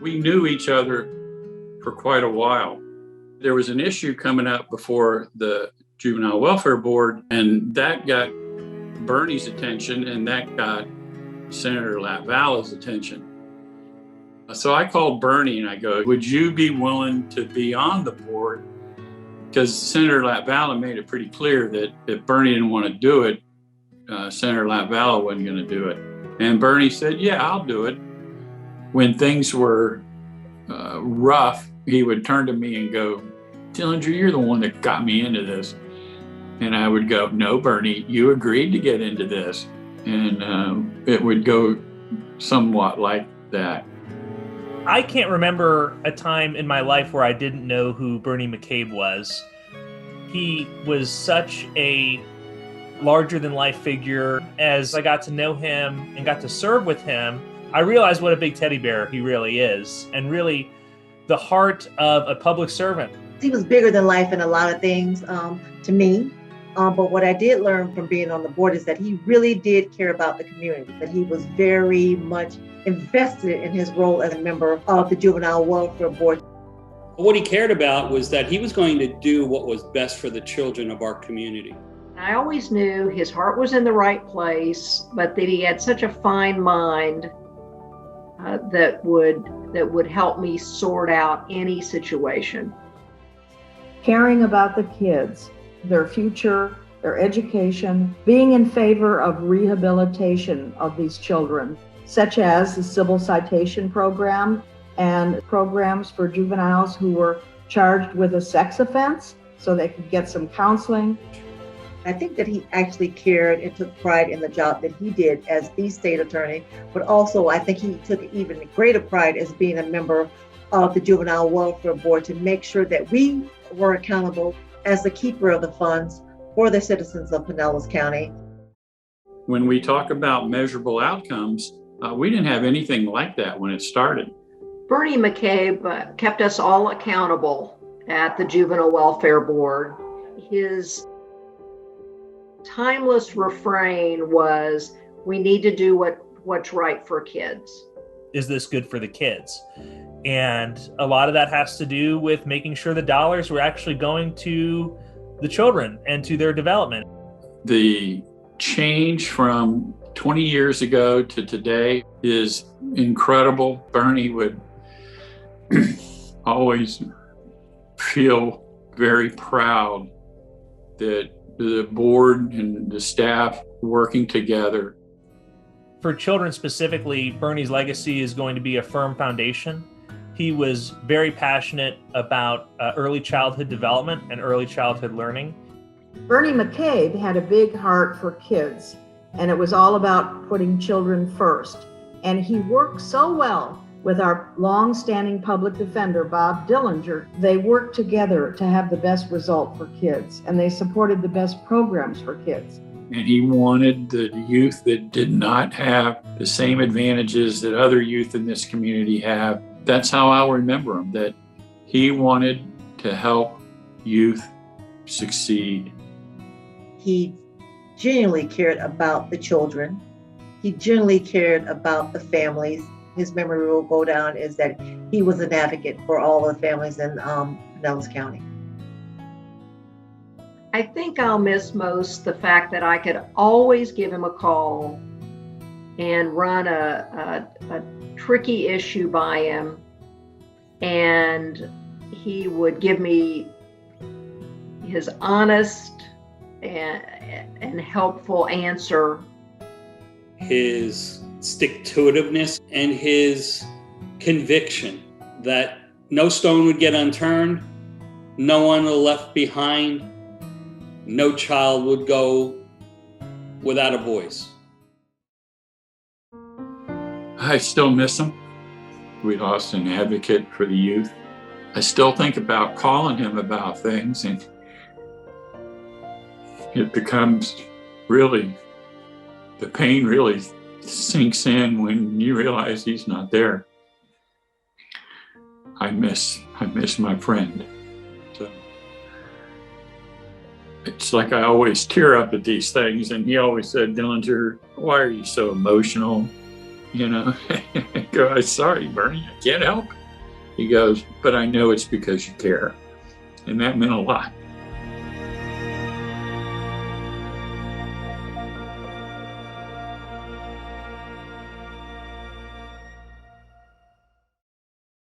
We knew each other for quite a while. There was an issue coming up before the Juvenile Welfare Board, and that got Bernie's attention, and that got Senator Latvalla's attention. So I called Bernie and I go, would you be willing to be on the board? Because Senator Latvalla made it pretty clear that if Bernie didn't want to do it, Senator Latvalla wasn't going to do it. And Bernie said, yeah, I'll do it. When things were rough, he would turn to me and go, Dillinger, you're the one that got me into this. And I would go, no, Bernie, you agreed to get into this. And it would go somewhat like that. I can't remember a time in my life where I didn't know who Bernie McCabe was. He was such a larger-than-life figure. As I got to know him and got to serve with him, I realized what a big teddy bear he really is, and really the heart of a public servant. He was bigger than life in a lot of things to me. But what I did learn from being on the board is that he really did care about the community, that he was very much invested in his role as a member of the Juvenile Welfare Board. What he cared about was that he was going to do what was best for the children of our community. I always knew his heart was in the right place, but that he had such a fine mind that would help me sort out any situation. Caring about the kids, their future, their education, being in favor of rehabilitation of these children, such as the civil citation program and programs for juveniles who were charged with a sex offense so they could get some counseling. I think that he actually cared and took pride in the job that he did as the state attorney, but also I think he took even greater pride as being a member of the Juvenile Welfare Board to make sure that we were accountable as the keeper of the funds for the citizens of Pinellas County. When we talk about measurable outcomes, we didn't have anything like that when it started. Bernie McCabe kept us all accountable at the Juvenile Welfare Board. His timeless refrain was, we need to do what's right for kids. Is this good for the kids? And a lot of that has to do with making sure the dollars were actually going to the children and to their development. The change from 20 years ago to today is incredible. Bernie would always feel very proud that the board and the staff working together. For children specifically, Bernie's legacy is going to be a firm foundation. He was very passionate about early childhood development and early childhood learning. Bernie McCabe had a big heart for kids, and it was all about putting children first. And he worked so well with our longstanding public defender, Bob Dillinger. They worked together to have the best result for kids, and they supported the best programs for kids. And he wanted the youth that did not have the same advantages that other youth in this community have. That's how I'll remember him, that he wanted to help youth succeed. He genuinely cared about the children. He genuinely cared about the families. His memory will go down is that he was an advocate for all the families in Pinellas County. I think I'll miss most the fact that I could always give him a call and run a tricky issue by him, and he would give me his honest and helpful answer. His stick-to-itiveness and his conviction that no stone would get unturned, no one left behind, no child would go without a voice. I still miss him. We lost an advocate for the youth. I still think about calling him about things, and it becomes really, the pain really sinks in when you realize he's not there. I miss my friend. So it's like I always tear up at these things, and he always said, Dillinger, why are you so emotional? You know, I go, sorry, Bernie, I can't help it. He goes, "But I know it's because you care." And that meant a lot.